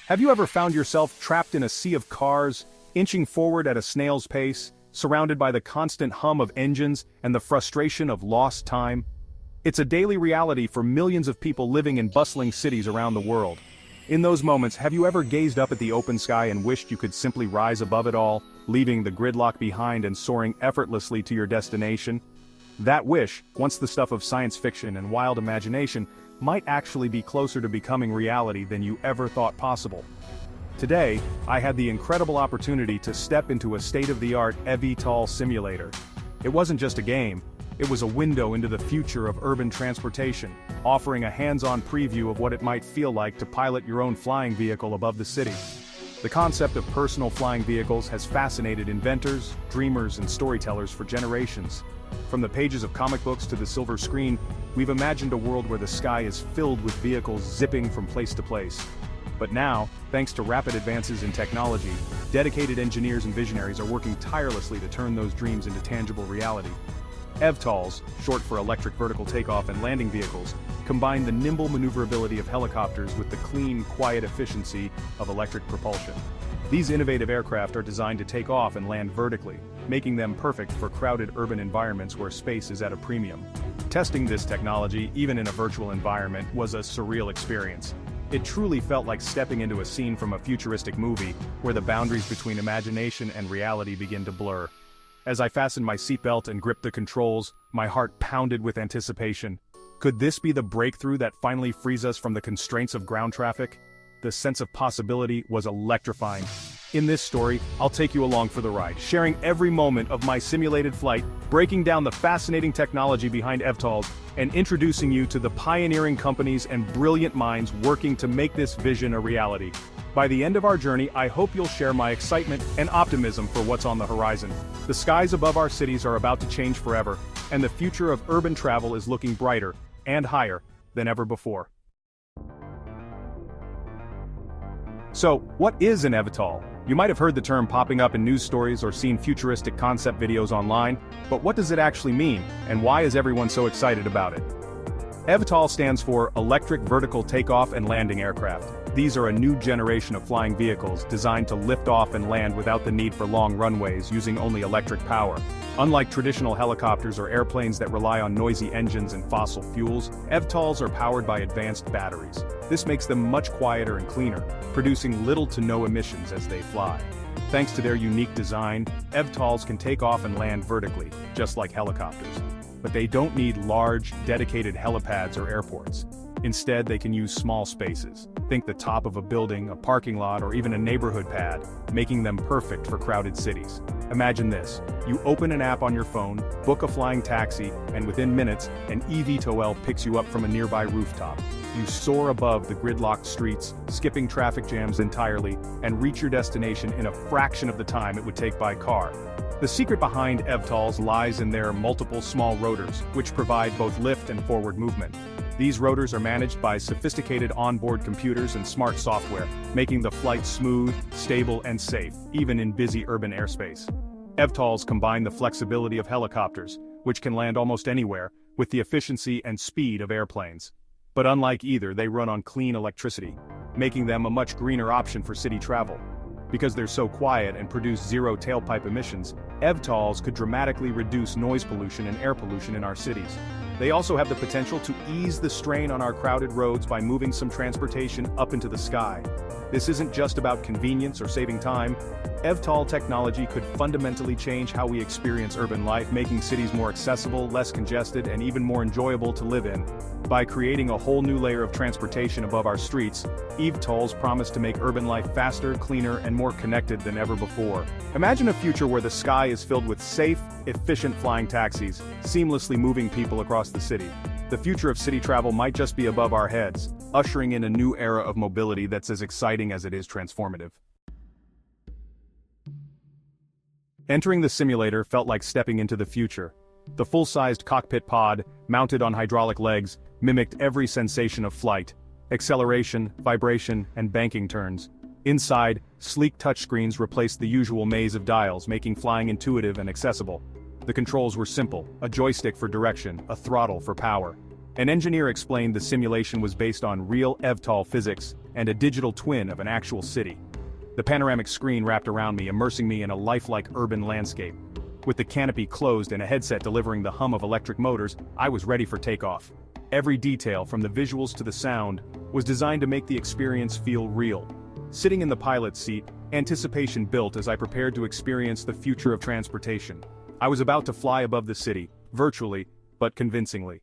Have you ever found yourself trapped in a sea of cars, inching forward at a snail's pace, surrounded by the constant hum of engines and the frustration of lost time? It's a daily reality for millions of people living in bustling cities around the world. In those moments, have you ever gazed up at the open sky and wished you could simply rise above it all, leaving the gridlock behind and soaring effortlessly to your destination? That wish, once the stuff of science fiction and wild imagination, might actually be closer to becoming reality than you ever thought possible. Today, I had the incredible opportunity to step into a state-of-the-art eVTOL simulator. It wasn't just a game, it was a window into the future of urban transportation, offering a hands-on preview of what it might feel like to pilot your own flying vehicle above the city. The concept of personal flying vehicles has fascinated inventors, dreamers, and storytellers for generations. From the pages of comic books to the silver screen, we've imagined a world where the sky is filled with vehicles zipping from place to place. But now, thanks to rapid advances in technology, dedicated engineers and visionaries are working tirelessly to turn those dreams into tangible reality. eVTOLs, short for electric vertical takeoff and landing vehicles, combine the nimble maneuverability of helicopters with the clean, quiet efficiency of electric propulsion. These innovative aircraft are designed to take off and land vertically, making them perfect for crowded urban environments where space is at a premium. Testing this technology, even in a virtual environment, was a surreal experience. It truly felt like stepping into a scene from a futuristic movie, where the boundaries between imagination and reality begin to blur. As I fastened my seatbelt and gripped the controls, my heart pounded with anticipation. Could this be the breakthrough that finally frees us from the constraints of ground traffic? The sense of possibility was electrifying. In this story, I'll take you along for the ride, sharing every moment of my simulated flight, breaking down the fascinating technology behind eVTOLs, and introducing you to the pioneering companies and brilliant minds working to make this vision a reality. By the end of our journey, I hope you'll share my excitement and optimism for what's on the horizon. The skies above our cities are about to change forever, and the future of urban travel is looking brighter and higher than ever before. So, what is an eVTOL? You might have heard the term popping up in news stories or seen futuristic concept videos online, but what does it actually mean, and why is everyone so excited about it? eVTOL stands for Electric Vertical Takeoff and Landing Aircraft. These are a new generation of flying vehicles designed to lift off and land without the need for long runways using only electric power. Unlike traditional helicopters or airplanes that rely on noisy engines and fossil fuels, eVTOLs are powered by advanced batteries. This makes them much quieter and cleaner, producing little to no emissions as they fly. Thanks to their unique design, eVTOLs can take off and land vertically, just like helicopters. But they don't need large, dedicated helipads or airports. Instead, they can use small spaces. Think the top of a building, a parking lot, or even a neighborhood pad, making them perfect for crowded cities. Imagine this. You open an app on your phone, book a flying taxi, and within minutes, an eVTOL picks you up from a nearby rooftop. You soar above the gridlocked streets, skipping traffic jams entirely, and reach your destination in a fraction of the time it would take by car. The secret behind eVTOLs lies in their multiple small rotors, which provide both lift and forward movement. These rotors are managed by sophisticated onboard computers and smart software, making the flight smooth, stable, and safe, even in busy urban airspace. eVTOLs combine the flexibility of helicopters, which can land almost anywhere, with the efficiency and speed of airplanes. But unlike either, they run on clean electricity, making them a much greener option for city travel. Because they're so quiet and produce zero tailpipe emissions, eVTOLs could dramatically reduce noise pollution and air pollution in our cities. They also have the potential to ease the strain on our crowded roads by moving some transportation up into the sky. This isn't just about convenience or saving time. eVTOL technology could fundamentally change how we experience urban life, making cities more accessible, less congested, and even more enjoyable to live in. By creating a whole new layer of transportation above our streets, eVTOLs promise to make urban life faster, cleaner, and more connected than ever before. Imagine a future where the sky is filled with safe, efficient flying taxis, seamlessly moving people across the city. The future of city travel might just be above our heads, ushering in a new era of mobility that's as exciting as it is transformative. Entering the simulator felt like stepping into the future. The full-sized cockpit pod, mounted on hydraulic legs, mimicked every sensation of flight: acceleration, vibration, and banking turns. Inside, sleek touchscreens replaced the usual maze of dials, making flying intuitive and accessible. The controls were simple: a joystick for direction, a throttle for power. An engineer explained the simulation was based on real eVTOL physics, and a digital twin of an actual city. The panoramic screen wrapped around me, immersing me in a lifelike urban landscape. With the canopy closed and a headset delivering the hum of electric motors, I was ready for takeoff. Every detail, from the visuals to the sound, was designed to make the experience feel real. Sitting in the pilot's seat, anticipation built as I prepared to experience the future of transportation. I was about to fly above the city, virtually, but convincingly.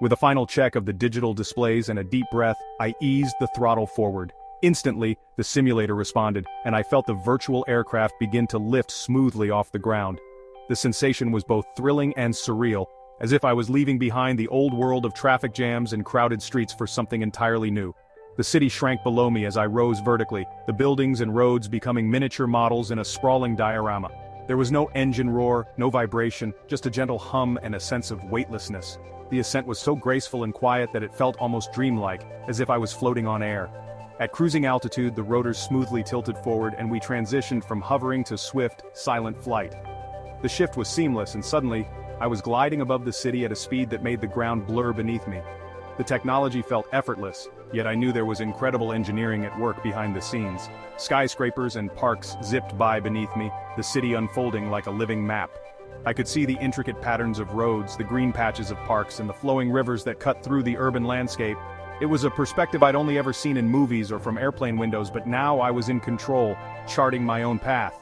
With a final check of the digital displays and a deep breath, I eased the throttle forward. Instantly, the simulator responded, and I felt the virtual aircraft begin to lift smoothly off the ground. The sensation was both thrilling and surreal, as if I was leaving behind the old world of traffic jams and crowded streets for something entirely new. The city shrank below me as I rose vertically, the buildings and roads becoming miniature models in a sprawling diorama. There was no engine roar, no vibration, just a gentle hum and a sense of weightlessness. The ascent was so graceful and quiet that it felt almost dreamlike, as if I was floating on air. At cruising altitude, the rotors smoothly tilted forward and we transitioned from hovering to swift, silent flight. The shift was seamless, and suddenly, I was gliding above the city at a speed that made the ground blur beneath me. The technology felt effortless, yet I knew there was incredible engineering at work behind the scenes. Skyscrapers and parks zipped by beneath me, the city unfolding like a living map. I could see the intricate patterns of roads, the green patches of parks, and the flowing rivers that cut through the urban landscape. It was a perspective I'd only ever seen in movies or from airplane windows, but now I was in control, charting my own path.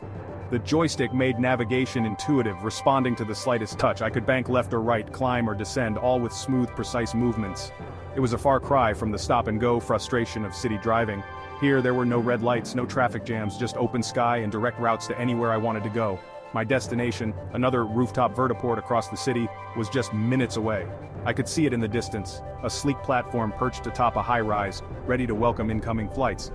The joystick made navigation intuitive, responding to the slightest touch. I could bank left or right, climb or descend, all with smooth, precise movements. It was a far cry from the stop-and-go frustration of city driving. Here there were no red lights, no traffic jams, just open sky and direct routes to anywhere I wanted to go. My destination, another rooftop vertiport across the city, was just minutes away. I could see it in the distance, a sleek platform perched atop a high-rise, ready to welcome incoming flights.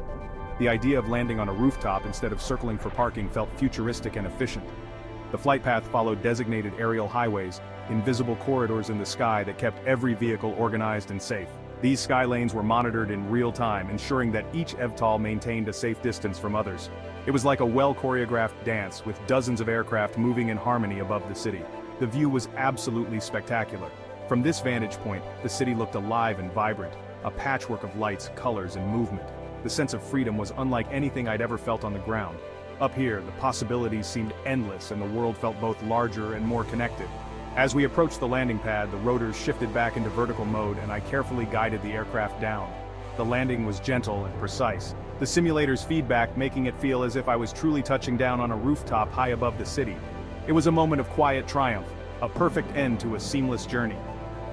The idea of landing on a rooftop instead of circling for parking felt futuristic and efficient. The flight path followed designated aerial highways, invisible corridors in the sky that kept every vehicle organized and safe. These sky lanes were monitored in real time, ensuring that each eVTOL maintained a safe distance from others. It was like a well-choreographed dance, with dozens of aircraft moving in harmony above the city. The view was absolutely spectacular. From this vantage point, the city looked alive and vibrant, a patchwork of lights, colors, and movement. The sense of freedom was unlike anything I'd ever felt on the ground. Up here, the possibilities seemed endless and the world felt both larger and more connected. As we approached the landing pad, the rotors shifted back into vertical mode and I carefully guided the aircraft down. The landing was gentle and precise, the simulator's feedback making it feel as if I was truly touching down on a rooftop high above the city. It was a moment of quiet triumph, a perfect end to a seamless journey.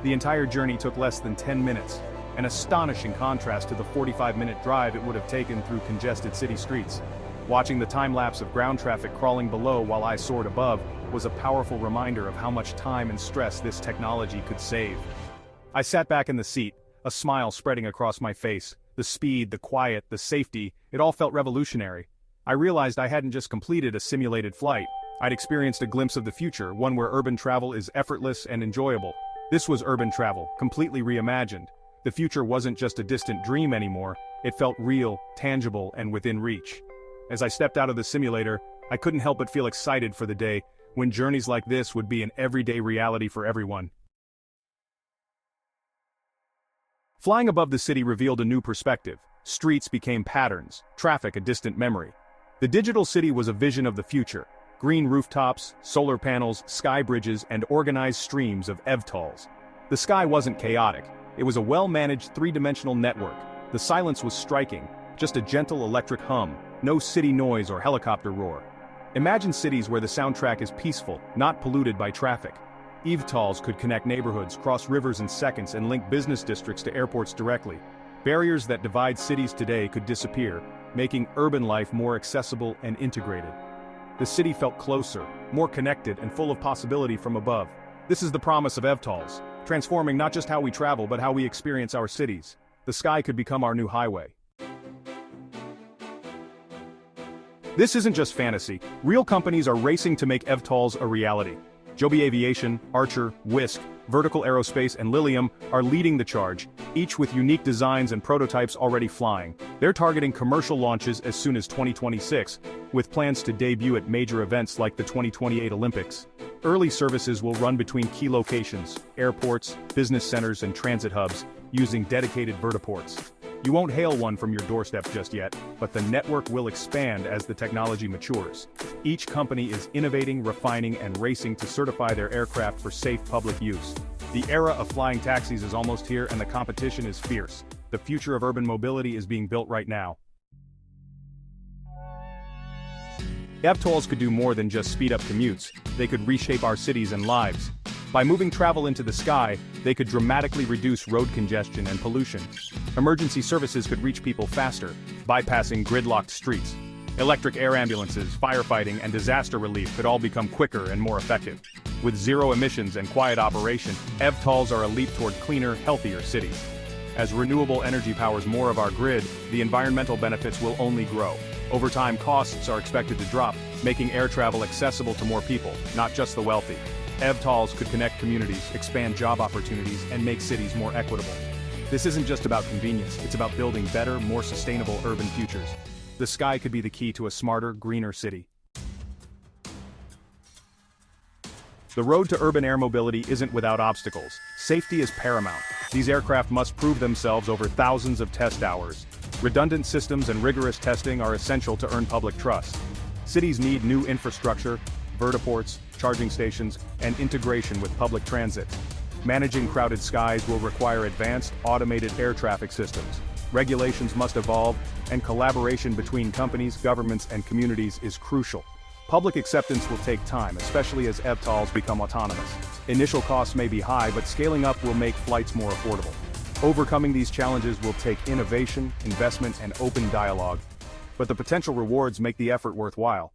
The entire journey took less than 10 minutes, an astonishing contrast to the 45-minute drive it would have taken through congested city streets. Watching the time-lapse of ground traffic crawling below while I soared above was a powerful reminder of how much time and stress this technology could save. I sat back in the seat, a smile spreading across my face. The speed, the quiet, the safety, it all felt revolutionary. I realized I hadn't just completed a simulated flight. I'd experienced a glimpse of the future, one where urban travel is effortless and enjoyable. This was urban travel, completely reimagined. The future wasn't just a distant dream anymore, it felt real, tangible, and within reach. As I stepped out of the simulator, I couldn't help but feel excited for the day when journeys like this would be an everyday reality for everyone. Flying above the city revealed a new perspective. Streets became patterns, traffic a distant memory. The digital city was a vision of the future. Green rooftops, solar panels, sky bridges, and organized streams of eVTOLs. The sky wasn't chaotic. It was a well-managed three-dimensional network. The silence was striking, just a gentle electric hum, no city noise or helicopter roar. Imagine cities where the soundtrack is peaceful, not polluted by traffic. eVTOLs could connect neighborhoods, cross rivers in seconds, and link business districts to airports directly. Barriers that divide cities today could disappear, making urban life more accessible and integrated. The city felt closer, more connected, and full of possibility from above. This is the promise of eVTOLs, transforming not just how we travel but how we experience our cities. The sky could become our new highway. This isn't just fantasy. Real companies are racing to make eVTOLs a reality. Joby Aviation, Archer, Wisk, Vertical Aerospace, and Lilium are leading the charge, each with unique designs and prototypes already flying. They're targeting commercial launches as soon as 2026, with plans to debut at major events like the 2028 Olympics. Early services will run between key locations, airports, business centers, and transit hubs, using dedicated vertiports. You won't hail one from your doorstep just yet, but the network will expand as the technology matures. Each company is innovating, refining, and racing to certify their aircraft for safe public use. The era of flying taxis is almost here, and the competition is fierce. The future of urban mobility is being built right now. eVTOLs could do more than just speed up commutes. They could reshape our cities and lives. By moving travel into the sky, they could dramatically reduce road congestion and pollution. Emergency services could reach people faster, bypassing gridlocked streets. Electric air ambulances, firefighting, and disaster relief could all become quicker and more effective. With zero emissions and quiet operation, eVTOLs are a leap toward cleaner, healthier cities. As renewable energy powers more of our grid, the environmental benefits will only grow. Over time, costs are expected to drop, making air travel accessible to more people, not just the wealthy. eVTOLs could connect communities, expand job opportunities, and make cities more equitable. This isn't just about convenience, it's about building better, more sustainable urban futures. The sky could be the key to a smarter, greener city. The road to urban air mobility isn't without obstacles. Safety is paramount. These aircraft must prove themselves over thousands of test hours. Redundant systems and rigorous testing are essential to earn public trust. Cities need new infrastructure, vertiports, charging stations, and integration with public transit. Managing crowded skies will require advanced, automated air traffic systems. Regulations must evolve, and collaboration between companies, governments, and communities is crucial. Public acceptance will take time, especially as eVTOLs become autonomous. Initial costs may be high, but scaling up will make flights more affordable. Overcoming these challenges will take innovation, investment, and open dialogue. But the potential rewards make the effort worthwhile.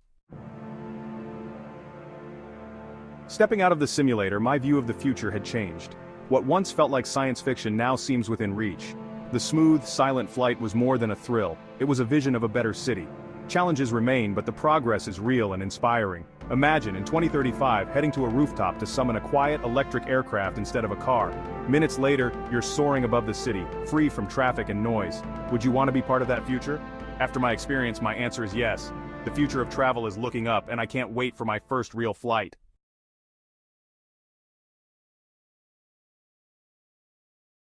Stepping out of the simulator, my view of the future had changed. What once felt like science fiction now seems within reach. The smooth, silent flight was more than a thrill, it was a vision of a better city. Challenges remain, but the progress is real and inspiring. Imagine, in 2035, heading to a rooftop to summon a quiet, electric aircraft instead of a car. Minutes later, you're soaring above the city, free from traffic and noise. Would you want to be part of that future? After my experience, my answer is yes. The future of travel is looking up, and I can't wait for my first real flight.